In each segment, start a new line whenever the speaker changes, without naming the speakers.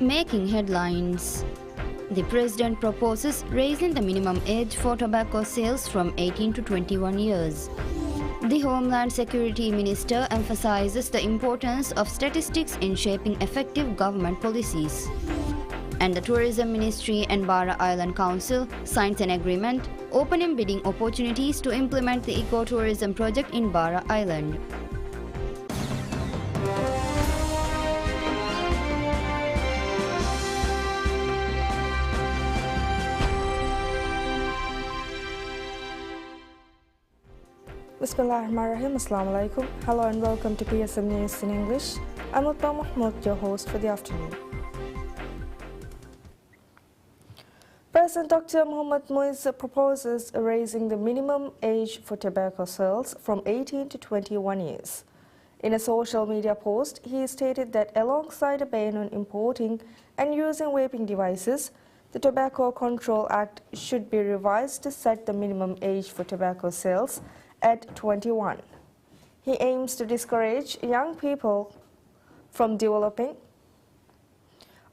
Making headlines. The President proposes raising the minimum age for tobacco sales from 18 to 21 years. The Homeland Security Minister emphasizes the importance of statistics in shaping effective government policies. And the Tourism Ministry and Barra Island Council signs an agreement opening bidding opportunities to implement the ecotourism project in Barra Island.
Bismillahirrahmanirrahim. Assalamu alaikum. Hello and welcome to PSMNEWS in English. I'm Utbah Mahmoud, your host for the afternoon. President Dr. Mohammad Muiz proposes raising the minimum age for tobacco sales from 18 to 21 years. In a social media post, he stated that alongside a ban on importing and using vaping devices, the Tobacco Control Act should be revised to set the minimum age for tobacco sales at 21. He aims to discourage young people from developing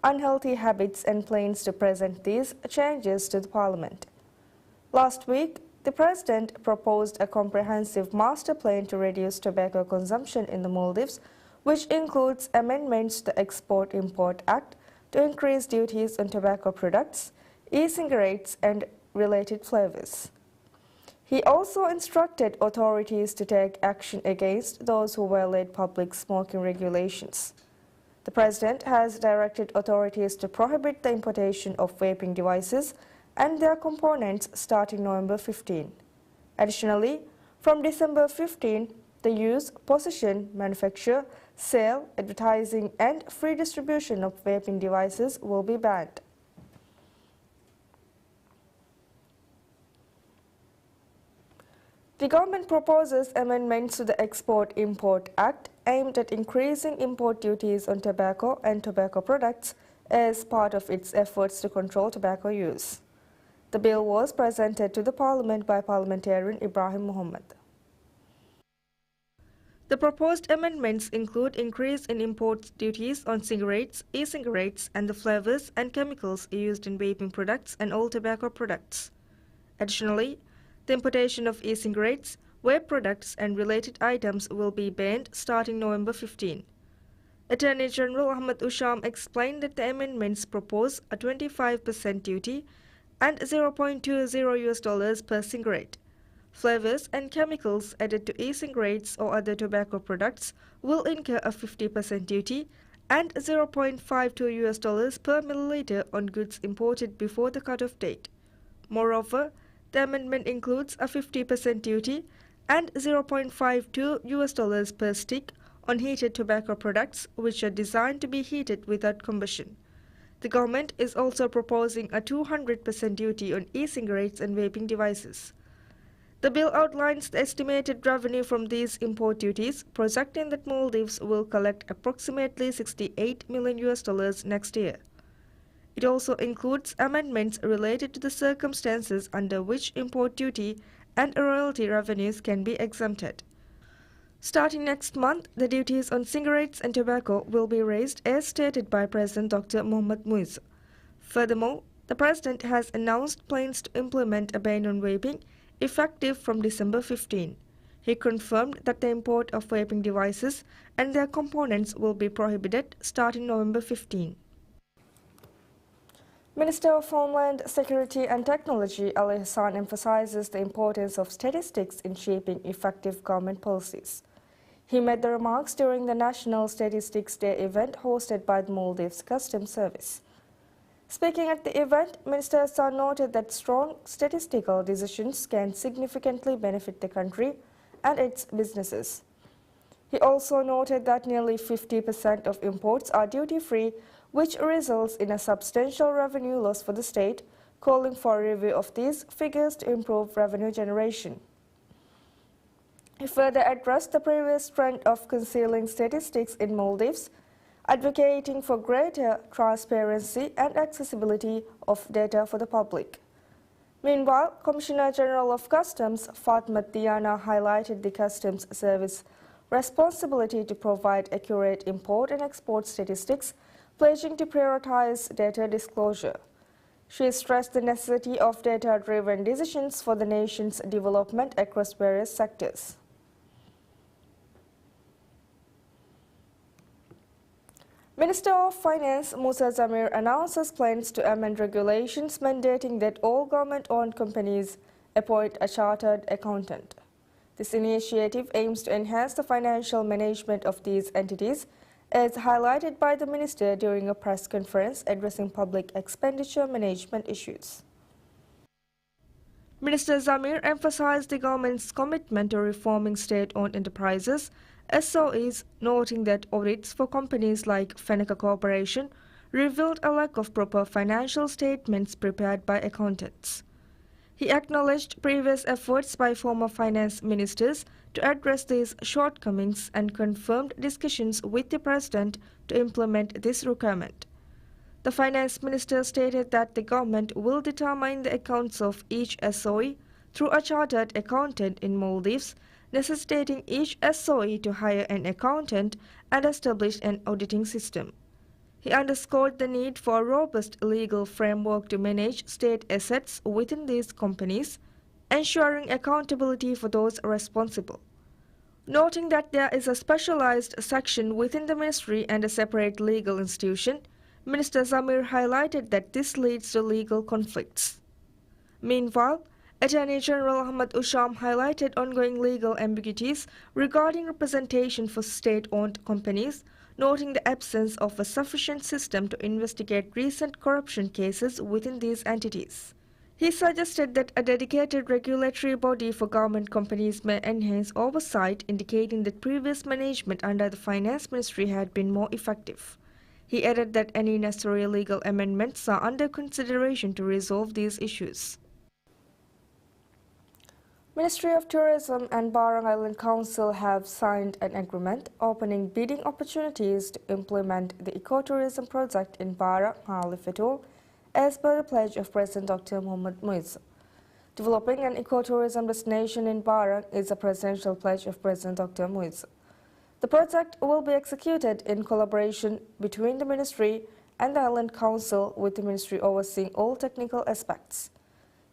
unhealthy habits and plans to present these changes to the Parliament. Last week, the President proposed a comprehensive master plan to reduce tobacco consumption in the Maldives, which includes amendments to the Export-Import Act to increase duties on tobacco products, e-cigarettes and related flavors. He also instructed authorities to take action against those who violate public smoking regulations. The President has directed authorities to prohibit the importation of vaping devices and their components starting November 15. Additionally, from December 15, the use, possession, manufacture, sale, advertising and free distribution of vaping devices will be banned. The government proposes amendments to the Export-Import Act aimed at increasing import duties on tobacco and tobacco products as part of its efforts to control tobacco use. The bill was presented to the Parliament by parliamentarian Ibrahim Muhammad. The proposed amendments include increase in import duties on cigarettes, e-cigarettes, and the flavors and chemicals used in vaping products and all tobacco products. Additionally, the importation of e-cigarettes, vape products and related items will be banned starting November 15. Attorney General Ahmad Usham explained that the amendments propose a 25% duty and $0.20 per cigarette. Flavors and chemicals added to e-cigarettes or other tobacco products will incur a 50% duty and $0.52 per milliliter on goods imported before the cutoff date. Moreover, the amendment includes a 50% duty and $0.52 per stick on heated tobacco products which are designed to be heated without combustion. The government is also proposing a 200% duty on e-cigarettes and vaping devices. The bill outlines the estimated revenue from these import duties, projecting that Maldives will collect approximately $68 million next year. It also includes amendments related to the circumstances under which import duty and royalty revenues can be exempted. Starting next month, the duties on cigarettes and tobacco will be raised as stated by President Dr. Mohammad Muiz. Furthermore, the President has announced plans to implement a ban on vaping effective from December 15. He confirmed that the import of vaping devices and their components will be prohibited starting November 15. Minister of Homeland Security and Technology Ali Hassan emphasizes the importance of statistics in shaping effective government policies. He made the remarks during the National Statistics Day event hosted by the Maldives Customs Service. Speaking at the event, Minister Hassan noted that strong statistical decisions can significantly benefit the country and its businesses. He also noted that nearly 50% of imports are duty-free, which results in a substantial revenue loss for the state, calling for a review of these figures to improve revenue generation. He further addressed the previous trend of concealing statistics in Maldives, advocating for greater transparency and accessibility of data for the public. Meanwhile, Commissioner General of Customs Fatma Diana highlighted the Customs Service responsibility to provide accurate import and export statistics pledging to prioritize data disclosure. She stressed the necessity of data-driven decisions for the nation's development across various sectors. Minister of Finance Musa Zamir announces plans to amend regulations mandating that all government-owned companies appoint a chartered accountant. This initiative aims to enhance the financial management of these entities, as highlighted by the minister during a press conference addressing public expenditure management issues. Minister Zamir emphasized the government's commitment to reforming state-owned enterprises, SOEs, noting that audits for companies like Fenaka Corporation revealed a lack of proper financial statements prepared by accountants. He acknowledged previous efforts by former finance ministers to address these shortcomings and confirmed discussions with the president to implement this requirement. The finance minister stated that the government will determine the accounts of each SOE through a chartered accountant in Maldives, necessitating each SOE to hire an accountant and establish an auditing system. He underscored the need for a robust legal framework to manage state assets within these companies, ensuring accountability for those responsible. Noting that there is a specialized section within the ministry and a separate legal institution, Minister Zamir highlighted that this leads to legal conflicts. Meanwhile, Attorney General Ahmad Usham highlighted ongoing legal ambiguities regarding representation for state-owned companies, noting the absence of a sufficient system to investigate recent corruption cases within these entities. He suggested that a dedicated regulatory body for government companies may enhance oversight, indicating that previous management under the Finance Ministry had been more effective. He added that any necessary legal amendments are under consideration to resolve these issues. Ministry of Tourism and Barang Island Council have signed an agreement opening bidding opportunities to implement the ecotourism project in Barang, Halif Atoll, as per the pledge of President Dr. Mohamed Muiz. Developing an ecotourism destination in Barang is a presidential pledge of President Dr. Muiz. The project will be executed in collaboration between the Ministry and the Island Council, with the Ministry overseeing all technical aspects.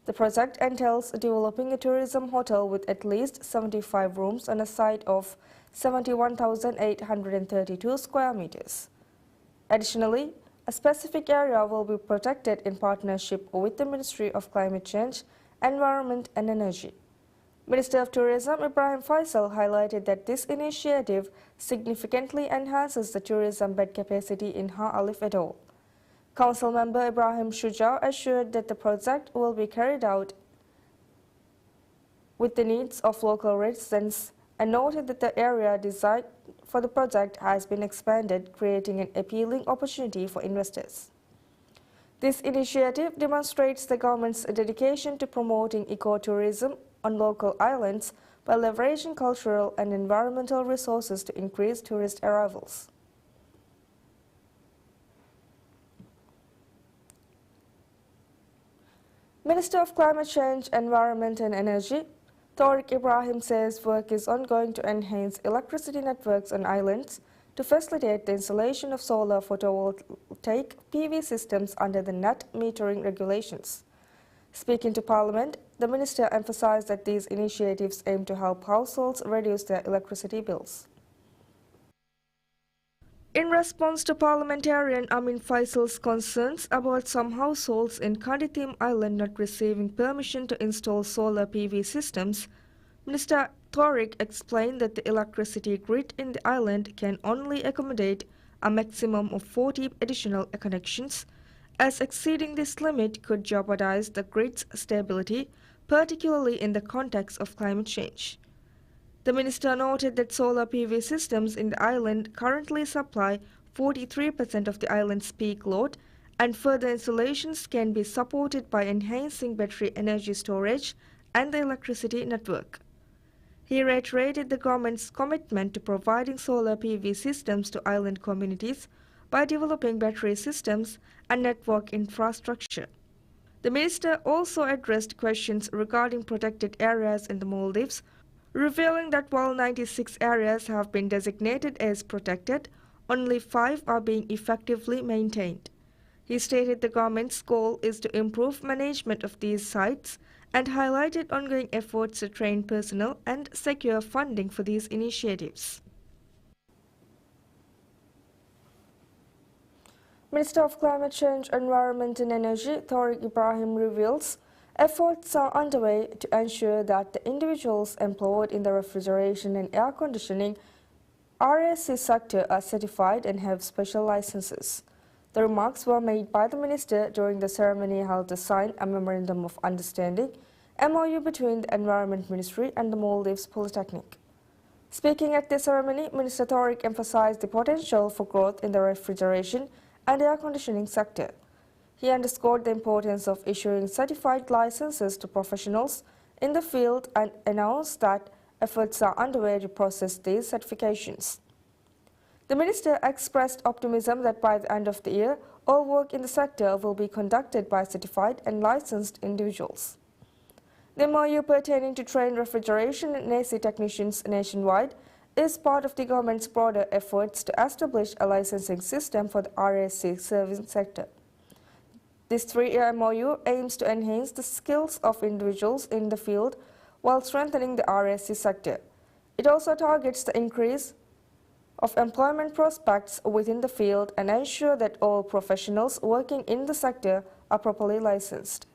The project entails developing a tourism hotel with at least 75 rooms on a site of 71,832 square meters. Additionally, a specific area will be protected in partnership with the Ministry of Climate Change, Environment and Energy. Minister of Tourism Ibrahim Faisal highlighted that this initiative significantly enhances the tourism bed capacity in Halif Atoll. Council member Ibrahim Shuja assured that the project will be carried out with the needs of local residents and noted that the area designed for the project has been expanded, creating an appealing opportunity for investors. This initiative demonstrates the government's dedication to promoting ecotourism on local islands by leveraging cultural and environmental resources to increase tourist arrivals. Minister of Climate Change, Environment and Energy, Tariq Ibrahim says work is ongoing to enhance electricity networks on islands to facilitate the installation of solar photovoltaic PV systems under the net metering regulations. Speaking to Parliament, the minister emphasized that these initiatives aim to help households reduce their electricity bills. In response to parliamentarian Amin Faisal's concerns about some households in Kaditim Island not receiving permission to install solar PV systems, Minister Tariq explained that the electricity grid in the island can only accommodate a maximum of 40 additional connections, as exceeding this limit could jeopardize the grid's stability, particularly in the context of climate change. The minister noted that solar PV systems in the island currently supply 43% of the island's peak load, and further installations can be supported by enhancing battery energy storage and the electricity network. He reiterated the government's commitment to providing solar PV systems to island communities by developing battery systems and network infrastructure. The minister also addressed questions regarding protected areas in the Maldives, revealing that while 96 areas have been designated as protected, only 5 are being effectively maintained. He stated the government's goal is to improve management of these sites and highlighted ongoing efforts to train personnel and secure funding for these initiatives. Minister of Climate Change, Environment and Energy, Tariq Ibrahim reveals efforts are underway to ensure that the individuals employed in the refrigeration and air conditioning RAC sector are certified and have special licenses. The remarks were made by the minister during the ceremony held to sign a Memorandum of Understanding MOU between the Environment Ministry and the Maldives Polytechnic. Speaking at the ceremony, Minister Tariq emphasized the potential for growth in the refrigeration and air conditioning sector. He underscored the importance of issuing certified licenses to professionals in the field and announced that efforts are underway to process these certifications. The minister expressed optimism that by the end of the year, all work in the sector will be conducted by certified and licensed individuals. The MOU pertaining to trained refrigeration and AC technicians nationwide is part of the government's broader efforts to establish a licensing system for the RAC service sector. This 3-year MOU aims to enhance the skills of individuals in the field while strengthening the RAC sector. It also targets the increase of employment prospects within the field and ensure that all professionals working in the sector are properly licensed.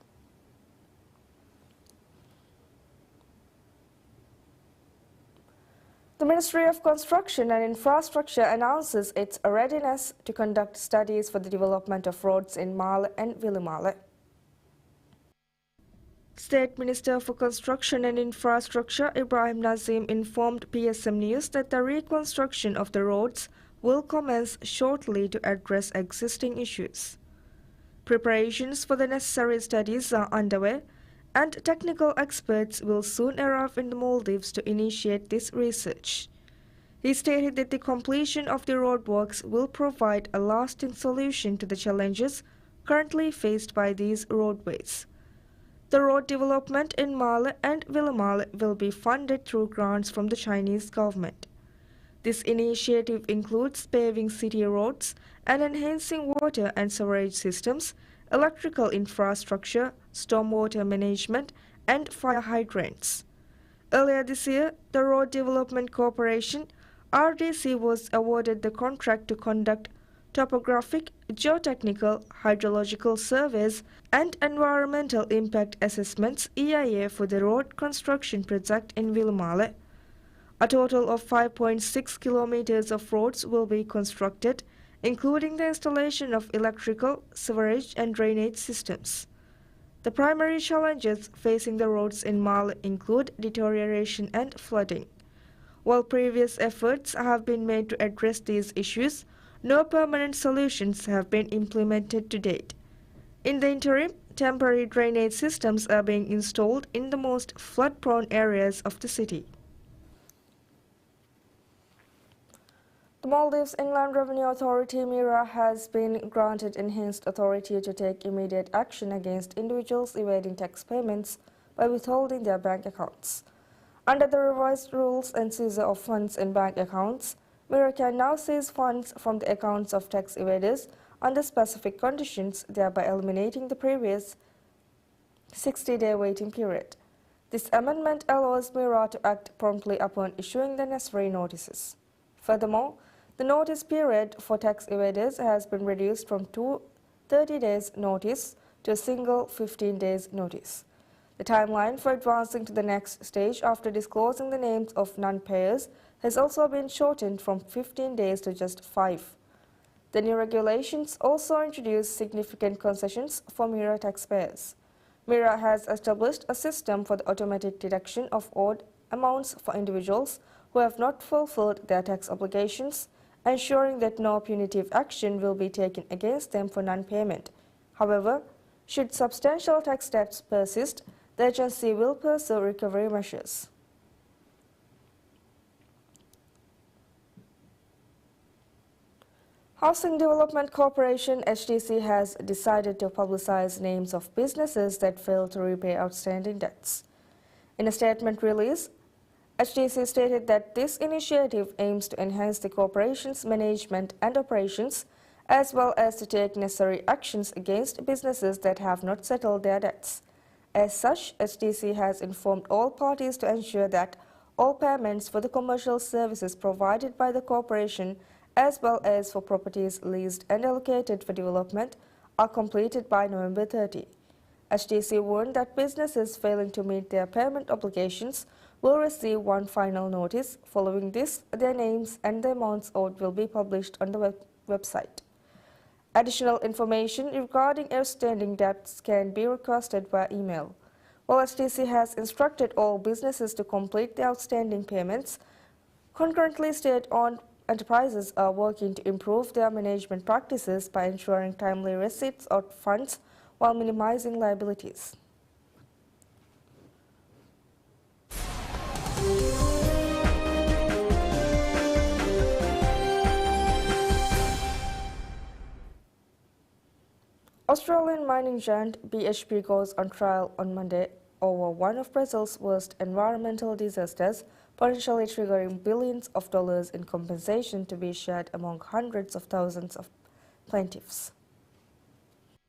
The Ministry of Construction and Infrastructure announces its readiness to conduct studies for the development of roads in Male and Vilimale. State Minister for Construction and Infrastructure Ibrahim Nazim informed PSMNEWS that the reconstruction of the roads will commence shortly to address existing issues. Preparations for the necessary studies are underway, and technical experts will soon arrive in the Maldives to initiate this research. He stated that the completion of the roadworks will provide a lasting solution to the challenges currently faced by these roadways. The road development in Male and Vilimale will be funded through grants from the Chinese government. This initiative includes paving city roads and enhancing water and sewerage systems, electrical infrastructure, stormwater management, and fire hydrants. Earlier this year, the Road Development Corporation (RDC) was awarded the contract to conduct topographic, geotechnical, hydrological surveys, and environmental impact assessments (EIA) for the road construction project in Vilimale. A total of 5.6 kilometers of roads will be constructed, including the installation of electrical, sewerage, and drainage systems. The primary challenges facing the roads in Male include deterioration and flooding. While previous efforts have been made to address these issues, no permanent solutions have been implemented to date. In the interim, temporary drainage systems are being installed in the most flood-prone areas of the city. The Maldives Inland Revenue Authority (MIRA) has been granted enhanced authority to take immediate action against individuals evading tax payments by withholding their bank accounts. Under the revised rules and seizure of funds in bank accounts, MIRA can now seize funds from the accounts of tax evaders under specific conditions, thereby eliminating the previous 60-day waiting period. This amendment allows MIRA to act promptly upon issuing the necessary notices. Furthermore, the notice period for tax evaders has been reduced from 30 days notice to a single 15 days notice. The timeline for advancing to the next stage after disclosing the names of non-payers has also been shortened from 15 days to just 5. The new regulations also introduce significant concessions for MIRA taxpayers. MIRA has established a system for the automatic deduction of owed amounts for individuals who have not fulfilled their tax obligations, ensuring that no punitive action will be taken against them for non-payment. However, should substantial tax debts persist, the agency will pursue recovery measures. Housing Development Corporation (HDC) has decided to publicize names of businesses that failed to repay outstanding debts. In a statement release, HTC stated that this initiative aims to enhance the corporation's management and operations, as well as to take necessary actions against businesses that have not settled their debts. As such, HTC has informed all parties to ensure that all payments for the commercial services provided by the corporation, as well as for properties leased and allocated for development, are completed by November 30. HTC warned that businesses failing to meet their payment obligations will receive one final notice. Following this, their names and the amounts owed will be published on the website. Additional information regarding outstanding debts can be requested via email. While HTC has instructed all businesses to complete the outstanding payments, concurrently state-owned enterprises are working to improve their management practices by ensuring timely receipts of funds while minimizing liabilities. Australian mining giant BHP goes on trial on Monday over one of Brazil's worst environmental disasters, potentially triggering billions of dollars in compensation to be shared among hundreds of thousands of plaintiffs.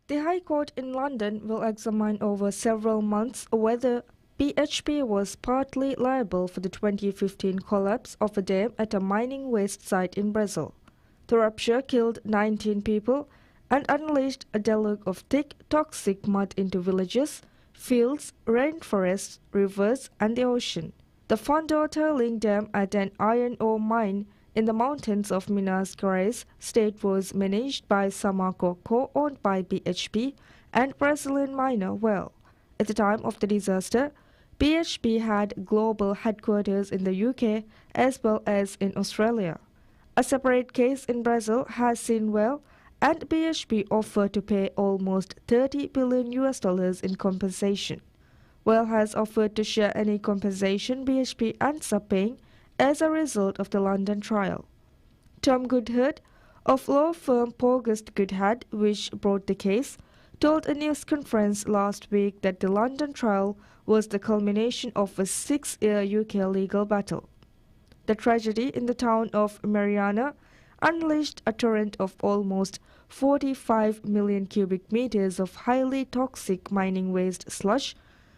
The High Court in London will examine over several months whether BHP was partly liable for the 2015 collapse of a dam at a mining waste site in Brazil. The rupture killed 19 people and unleashed a deluge of thick, toxic mud into villages, fields, rainforests, rivers, and the ocean. The Fundo Tailing Dam at an iron ore mine in the mountains of Minas Gerais state was managed by Samarco, co-owned by BHP and Brazilian miner Well. At the time of the disaster, BHP had global headquarters in the UK as well as in Australia. A separate case in Brazil has seen Well and BHP offered to pay almost $30 billion in compensation. Well has offered to share any compensation BHP ends up paying as a result of the London trial. Tom Goodhart of law firm Pogust Goodhart, which brought the case, told a news conference last week that the London trial was the culmination of a 6-year UK legal battle. The tragedy in the town of Mariana unleashed a torrent of almost 45 million cubic meters of highly toxic mining waste sludge,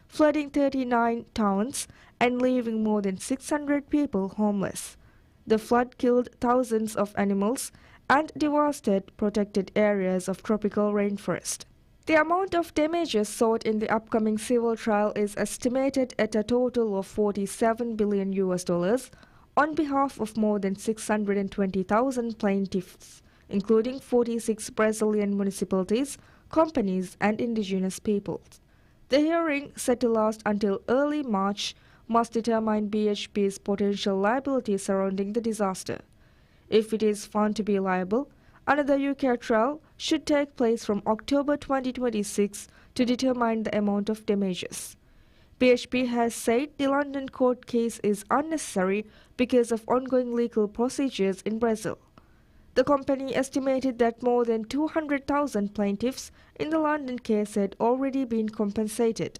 flooding 39 towns and leaving more than 600 people homeless. The flood killed thousands of animals and devastated protected areas of tropical rainforest. The amount of damages sought in the upcoming civil trial is estimated at a total of $47 billion on behalf of more than 620,000 plaintiffs, including 46 Brazilian municipalities, companies, and indigenous peoples. The hearing, set to last until early March, must determine BHP's potential liability surrounding the disaster. If it is found to be liable, another UK trial should take place from October 2026 to determine the amount of damages. BHP has said the London court case is unnecessary because of ongoing legal procedures in Brazil. The company estimated that more than 200,000 plaintiffs in the London case had already been compensated.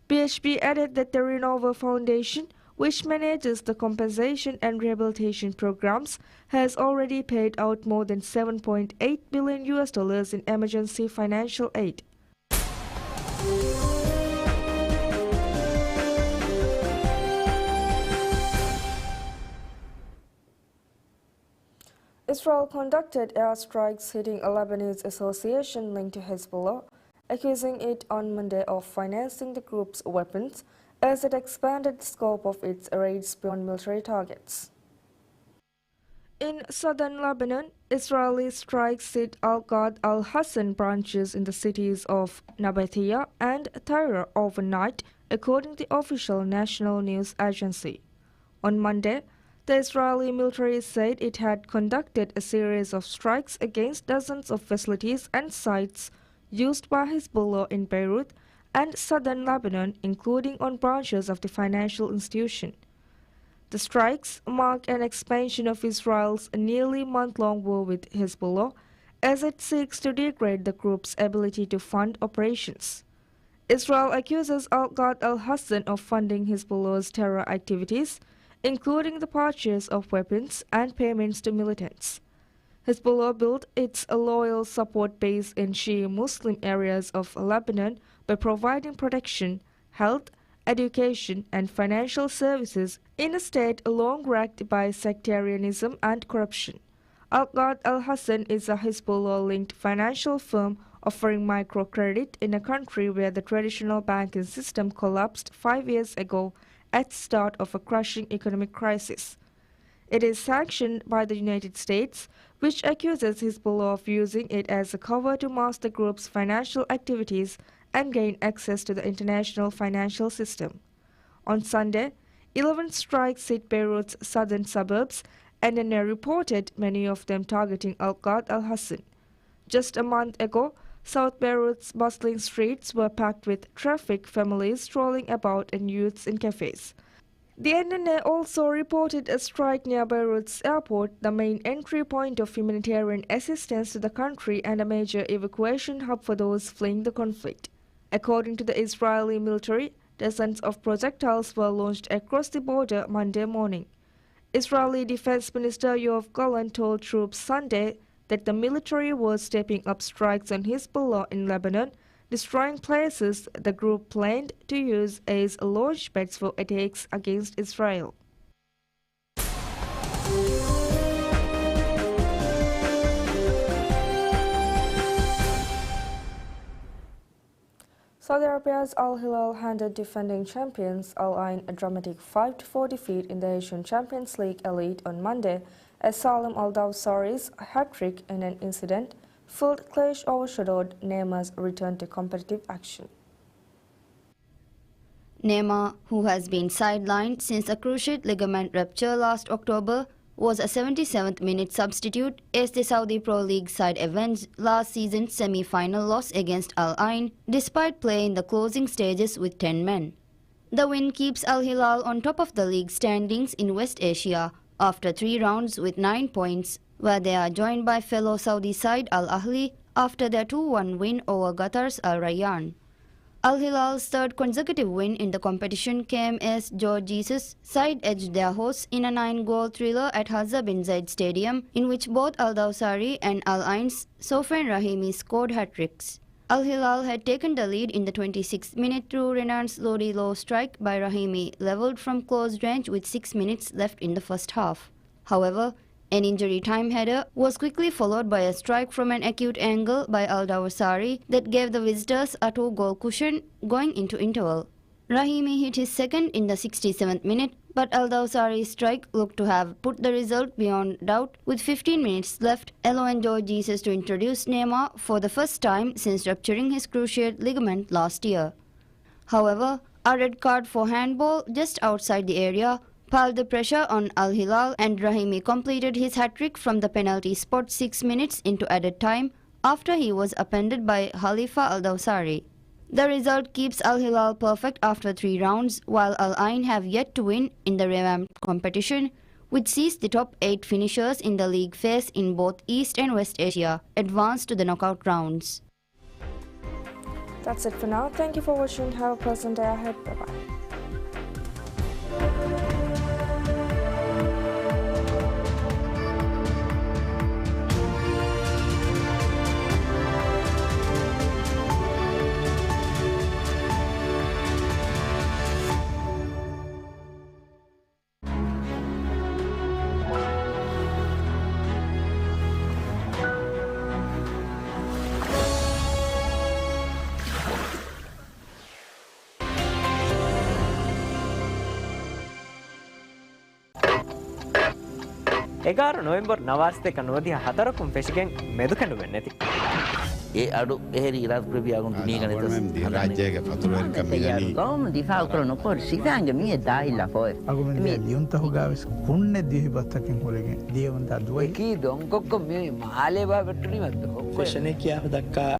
BHP added that the Renova Foundation, which manages the compensation and rehabilitation programs, has already paid out more than $7.8 billion in emergency financial aid. Israel conducted airstrikes hitting a Lebanese association linked to Hezbollah, accusing it on Monday of financing the group's weapons as it expanded the scope of its raids beyond military targets. In southern Lebanon, Israeli strikes hit Al-Ghad al-Hassan branches in the cities of Nabatea and Tyre overnight, according to the official national news agency. On Monday, the Israeli military said it had conducted a series of strikes against dozens of facilities and sites used by Hezbollah in Beirut and southern Lebanon, including on branches of the financial institution. The strikes mark an expansion of Israel's nearly month-long war with Hezbollah as it seeks to degrade the group's ability to fund operations. Israel accuses Al-Ghad al-Hassan of funding Hezbollah's terror activities, including the purchase of weapons and payments to militants. Hezbollah built its loyal support base in Shia Muslim areas of Lebanon by providing protection, health, education, and financial services in a state long racked by sectarianism and corruption. Al-Ghad Al-Hassan is a Hezbollah-linked financial firm offering microcredit in a country where the traditional banking system collapsed 5 years ago at the start of a crushing economic crisis. It is sanctioned by the United States, which accuses Hezbollah of using it as a cover to mask the group's financial activities and gain access to the international financial system. On Sunday, 11 strikes hit Beirut's southern suburbs, and NNA reported many of them targeting Al-Ghad Al-Hassan. Just a month ago, South Beirut's bustling streets were packed with traffic, families strolling about, and youths in cafes. The NNA also reported a strike near Beirut's airport, the main entry point of humanitarian assistance to the country and a major evacuation hub for those fleeing the conflict. According to the Israeli military, dozens of projectiles were launched across the border Monday morning. Israeli Defense Minister Yoav Gallant told troops Sunday that the military was stepping up strikes on Hezbollah in Lebanon, destroying places the group planned to use as launchpads for attacks against Israel. Saudi Arabia's Al Hilal handed defending champions Al Ain a dramatic 5-4 defeat in the Asian Champions League Elite on Monday as Salim Al-Dawsari's hat-trick in an incident-filled clash overshadowed Neymar's return to competitive action.
Neymar, who has been sidelined since a cruciate ligament rupture last October, was a 77th minute substitute as the Saudi Pro League side avenged last season's semi-final loss against Al Ain despite playing the closing stages with 10 men. The win keeps Al Hilal on top of the league standings in West Asia after 3 rounds with 9 points, where they are joined by fellow Saudi side Al Ahly after their 2-1 win over Qatar's Al Rayyan. Al Hilal's third consecutive win in the competition came as George Jesus side edged their hosts in a 9-goal thriller at Hazza bin Zaid Stadium, in which both Al Dawsari and Al Ain's Soufiane Rahimi scored hat-tricks. Al Hilal had taken the lead in the 26th minute through Renan's Lodi low strike by Rahimi, levelled from close range with 6 minutes left in the first half. However, an injury time header was quickly followed by a strike from an acute angle by Al Dawsari that gave the visitors a 2-goal cushion going into interval. Rahimi hit his second in the 67th minute, but Al Dawsari's strike looked to have put the result beyond doubt with 15 minutes left, allowing George Jesus to introduce Neymar for the first time since rupturing his cruciate ligament last year. However, a red card for handball just outside the area piled the pressure on Al Hilal, and Rahimi completed his hat-trick from the penalty spot 6 minutes into added time after he was upended by Khalifa Al Dawsari. The result keeps Al Hilal perfect after 3 rounds, while Al Ain have yet to win in the revamped competition, which sees the top 8 finishers in the league phase in both East and West Asia advance to the knockout rounds.
That's it for now. Thank you for watching. Have a pleasant day ahead. Bye-bye.
එගාර November නවාස්තක නොවදිහ හතරකුම් ෆෙෂිගෙන් මෙදු කැඩුවෙන් නැති.
ඒ අඩු එහෙරි ඉරාත් ප්‍රවියාගුන් දුනිය ගණිත
රාජ්‍යයේ පතුරවල කම්මියනි
ගොම් දිෆා කරන පොර සිතාංග මිය දායිලා ෆොය
අගොමෙන් දියුන්ත හොගාවස් කුන්නේ දිහි බත්තකින් කොලගෙන් දියවන්ත දුවයි
කී දොංකොක්ක මේ මාලේ බා වෙට්ටුනි මත්
ෆෙෂනේ කියාව දක්කා